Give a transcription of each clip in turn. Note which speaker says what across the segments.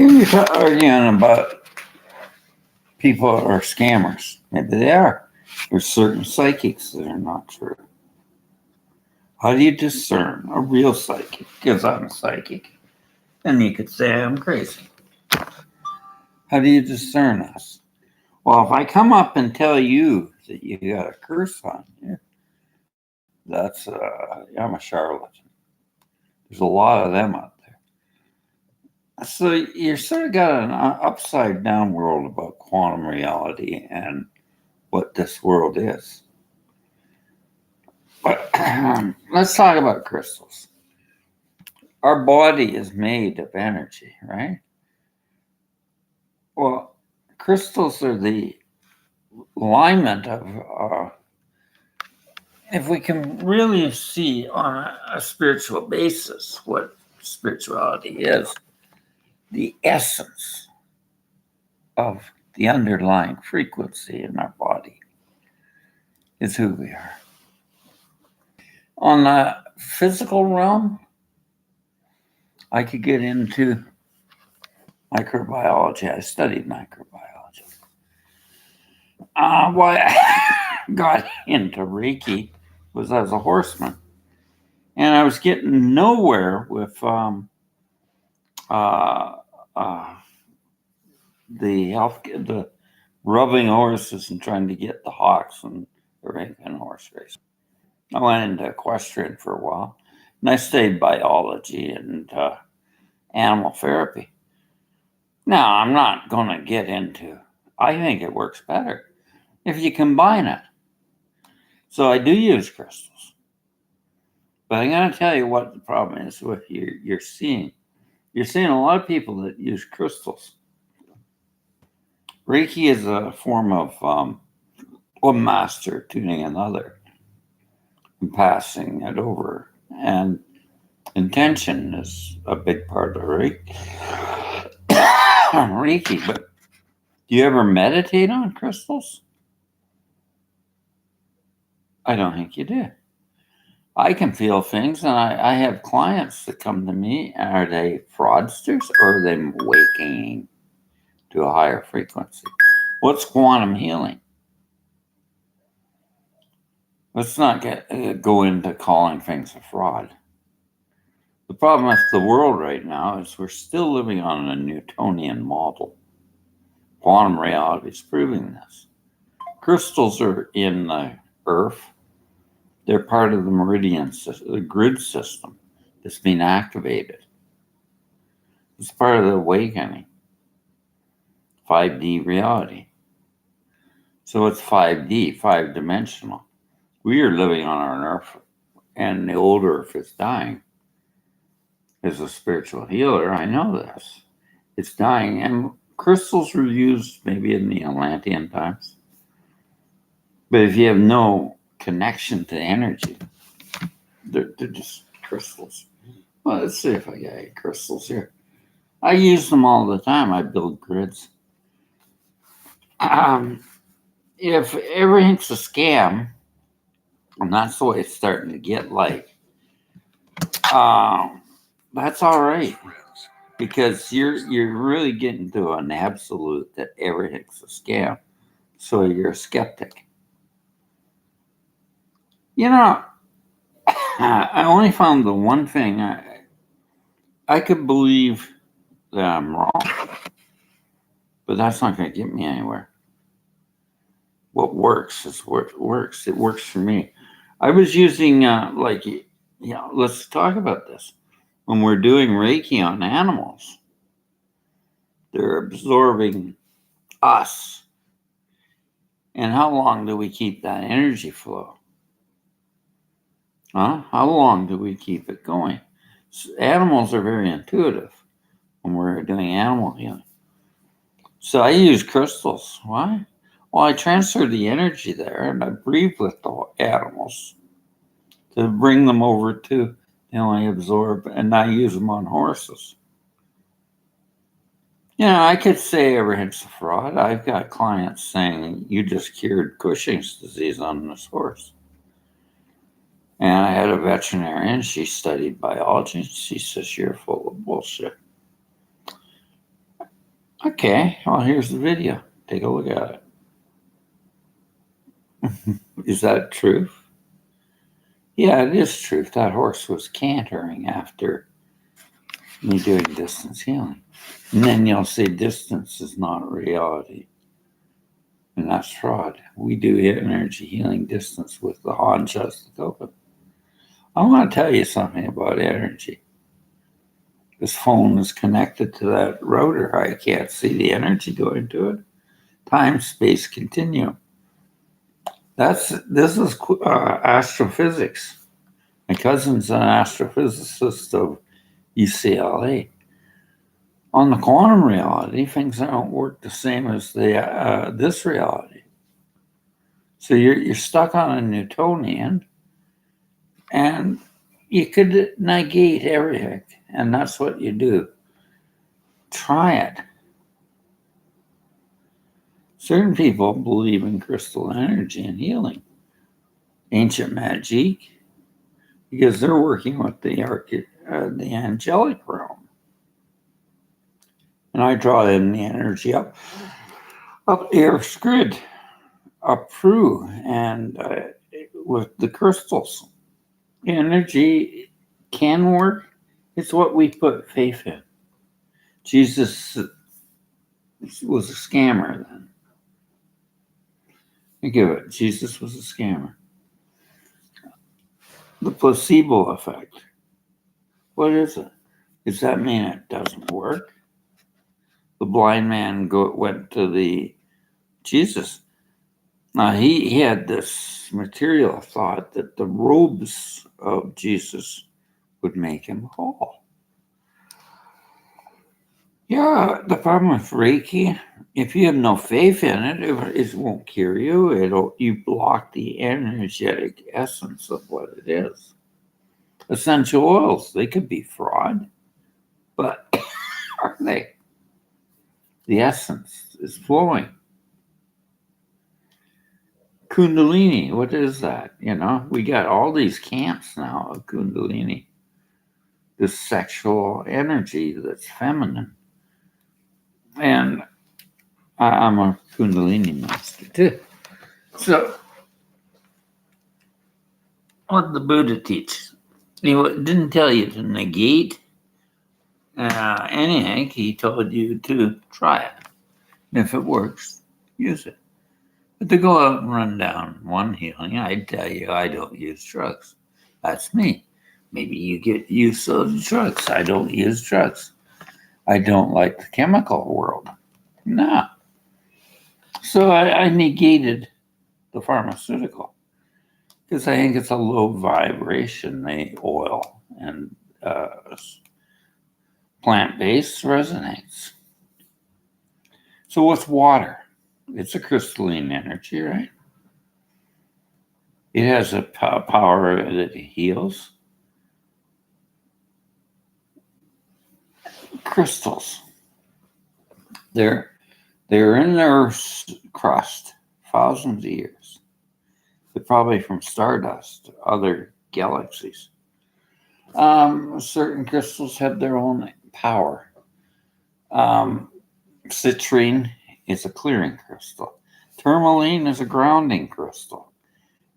Speaker 1: You're arguing about people are scammers. Maybe they are. There's certain psychics that are not true. How do you discern a real psychic? Because I'm a psychic. And you could say I'm crazy. How do you discern us? Well, if I come up and tell you that you got a curse on you, that's I'm a charlatan. There's a lot of them out there. So you sort of got an upside down world about quantum reality and what this world is. But let's talk about crystals. Our body is made of energy, right? Well, crystals are the alignment of, if we can really see on a spiritual basis what spirituality is, the essence of the underlying frequency in our body is who we are. On the physical realm, I could get into microbiology. I studied microbiology. Why I got into Reiki was as a horseman. And I was getting nowhere with the rubbing horses and trying to get the hocks and the Reagan horse race. I went into equestrian for a while, and I studied biology and animal therapy. Now, I'm not going to get into, I think it works better if you combine it. So I do use crystals. But I'm going to tell you what the problem is with you're seeing. You're seeing a lot of people that use crystals. Reiki is a form of one master tuning another and passing it over. And intention is a big part of Reiki. But do you ever meditate on crystals? I don't think you do. I can feel things, and I have clients that come to me. Are they fraudsters or are they waking to a higher frequency? What's quantum healing? Let's not go into calling things a fraud. The problem with the world right now is we're still living on a Newtonian model. Quantum reality is proving this. Crystals are in the earth. They're part of the meridian system, the grid system that's being activated. It's part of the awakening, 5D reality. So it's 5D, 5-dimensional. We are living on an earth, and the old earth is dying. As a spiritual healer, I know this. It's dying, and crystals were used maybe in the Atlantean times. But if you have no connection to energy, they're just crystals. Well, let's see if I got any crystals here. I use them all the time. I build grids. If everything's a scam, and that's the way it's starting to get like, that's all right. Because you're really getting to an absolute that everything's a scam. So you're a skeptic. You know, I only found the one thing I could believe that I'm wrong, but that's not going to get me anywhere. What works is what works. It works for me. I was using let's talk about this. When we're doing Reiki on animals, they're absorbing us. And how long do we keep that energy flow? How long do we keep it going? Animals are very intuitive when we're doing animal healing. So I use crystals. Why? Well, I transfer the energy there and I breathe with the animals to bring them over to, I absorb, and I use them on horses. I could say everything's a fraud. I've got clients saying, you just cured Cushing's disease on this horse. And I had a veterinarian, she studied biology. She says, you're full of bullshit. Okay, well, here's the video. Take a look at it. Is that truth? Yeah, it is truth. That horse was cantering after me doing distance healing. And then you'll say distance is not reality. And that's fraud. We do energy healing distance with the Han Shostakovich. I want to tell you something about energy. This phone is connected to that router. I can't see the energy going to it. Time space continuum. This is astrophysics. My cousin's an astrophysicist of UCLA. On the quantum reality, things don't work the same as this reality. So you're stuck on a Newtonian, and you could negate everything, and that's what you do. Try it. Certain people believe in crystal energy and healing, ancient magic, because they're working with the angelic realm. And I draw in the energy up Earth's grid, up through, and with the crystals. Energy can work. It's what we put faith in. Jesus was a scammer then. Think of it. Jesus was a scammer. The placebo effect. What is it? Does that mean it doesn't work? The blind man went to the Jesus. Now he had this material thought that the robes of Jesus would make him whole. Yeah, the problem with Reiki, if you have no faith in it, it won't cure you. You block the energetic essence of what it is. Essential oils, they could be fraud, but are they? The essence is flowing. Kundalini, what is that? We got all these camps now of Kundalini, this sexual energy that's feminine. And I'm a Kundalini master too. So, what did the Buddha teach? He didn't tell you to negate anything. He told you to try it. And if it works, use it. But to go out and run down one healing, I tell you, I don't use drugs. That's me. Maybe you get used to the drugs. I don't use drugs. I don't like the chemical world. No. So I negated the pharmaceutical because I think it's a low vibration, the oil, and plant-based resonates. So what's water? It's a crystalline energy, right? It has a power that heals. Crystals. They're in the Earth's crust thousands of years. They're probably from stardust, other galaxies. Certain crystals have their own power. Citrine is a clearing crystal. Tourmaline is a grounding crystal.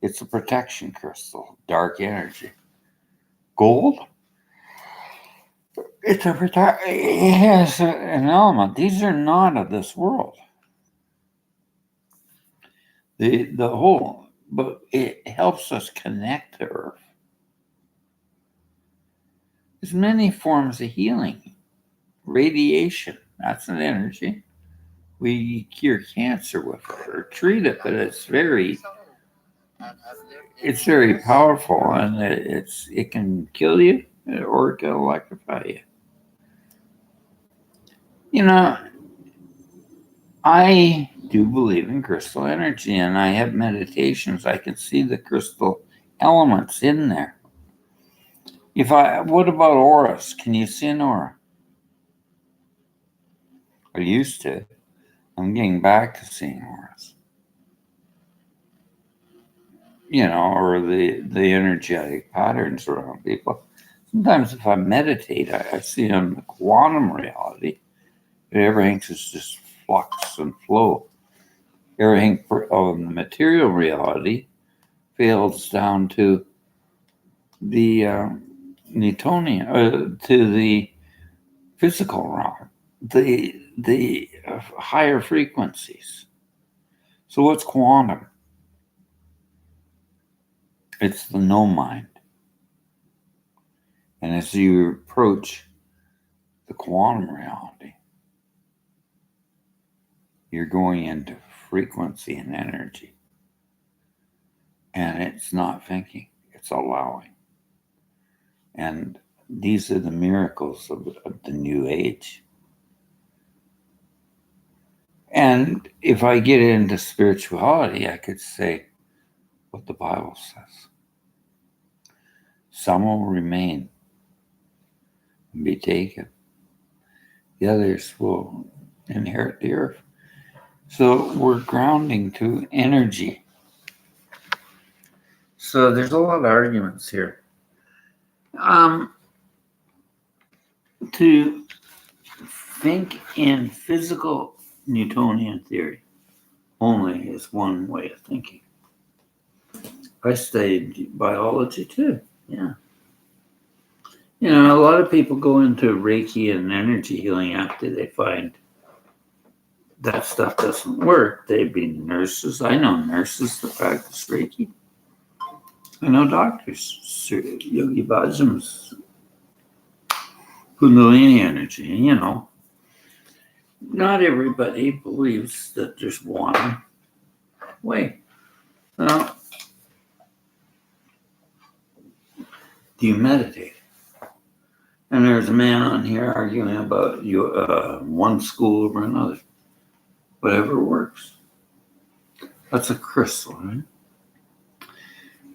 Speaker 1: It's a protection crystal, dark energy. Gold, it has an element. These are not of this world. The whole, but it helps us connect to Earth. There's many forms of healing. Radiation, that's an energy. We cure cancer with it or treat it, but it's very powerful, and it can kill you or it can electrify you. I do believe in crystal energy, and I have meditations. I can see the crystal elements in there. What about auras? Can you see an aura? I used to. I'm getting back to seeing auras. Or the energetic patterns around people. Sometimes if I meditate, I see on the quantum reality, Everything is just flux and flow. Everything of the material reality fails down to the Newtonian, to the physical realm, the higher frequencies. So what's quantum? It's the no mind. And as you approach the quantum reality, you're going into frequency and energy. And it's not thinking, it's allowing. And these are the miracles of the new age. And if I get into spirituality, I could say what the Bible says. Some will remain and be taken. The others will inherit the earth. So we're grounding to energy. So there's a lot of arguments here. To think in physical Newtonian theory only is one way of thinking. I studied biology too. Yeah. You know, a lot of people go into Reiki and energy healing after they find that stuff doesn't work. They've been nurses. I know nurses that practice Reiki. I know doctors. Yogi Bhajan's Kundalini energy, you know. Not everybody believes that there's one way. Well, do you meditate? And there's a man on here arguing about one school over another. Whatever works. That's a crystal, right?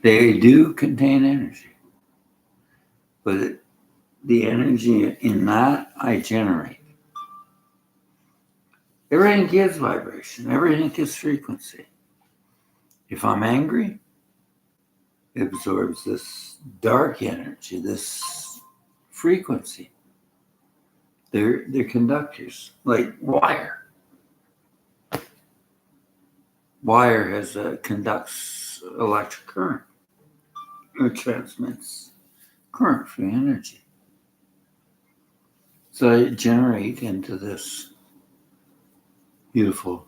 Speaker 1: They do contain energy. But the energy in that I generate. Everything gives vibration. Everything gives frequency. If I'm angry, it absorbs this dark energy, this frequency. They're conductors, like wire. Wire conducts electric current. It transmits current through energy. So I generate into this beautiful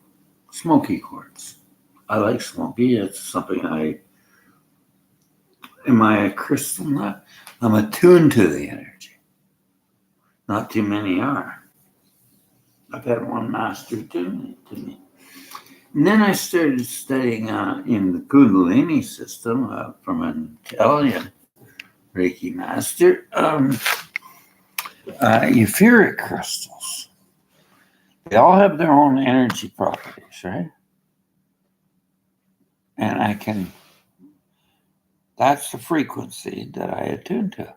Speaker 1: smoky quartz. I like smoky. It's something am I a crystal nut? I'm attuned to the energy. Not too many are. I've had one master attune to me. And then I started studying in the Kundalini system from an Italian Reiki master, etheric crystals. They all have their own energy properties, right? And that's the frequency that I attune to.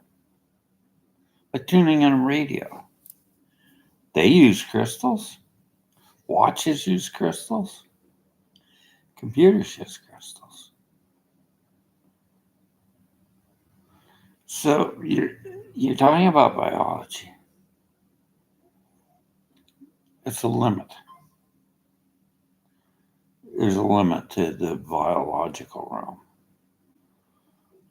Speaker 1: Like tuning in a radio. They use crystals. Watches use crystals. Computers use crystals. So you're talking about biology. It's a limit. There's a limit to the biological realm.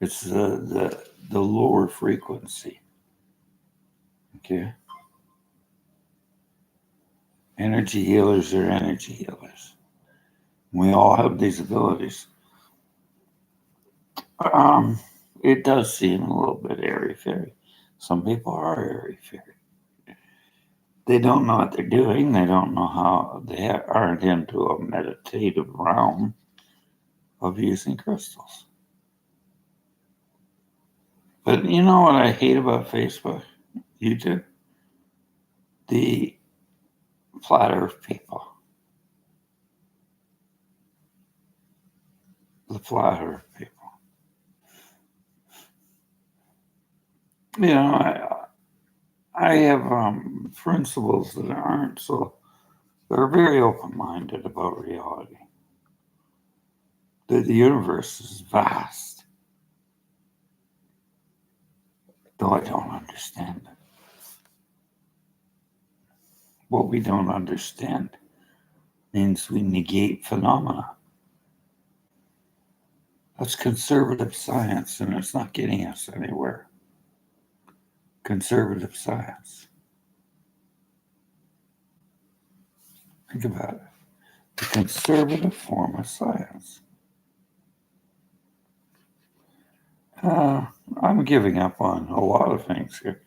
Speaker 1: It's the lower frequency. Okay. Energy healers are energy healers. We all have these abilities. It does seem a little bit airy-fairy. Some people are airy-fairy. They don't know what they're doing. They don't know how. They aren't into a meditative realm of using crystals. But you know what I hate about Facebook, YouTube? The flat earth people. The flat earth people. You know, I have principles that aren't so. They're very open-minded about reality. The universe is vast, though I don't understand it. what we don't understand means we negate phenomena. That's conservative science, and it's not getting us anywhere. Conservative science. Think about it. The conservative form of science. I'm giving up on a lot of things here.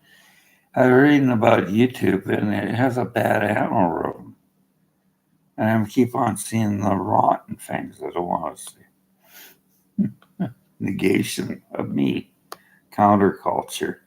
Speaker 1: I was reading about YouTube, and it has a bad algorithm. And I keep on seeing the rotten things that I want to see. Negation of me. Counterculture.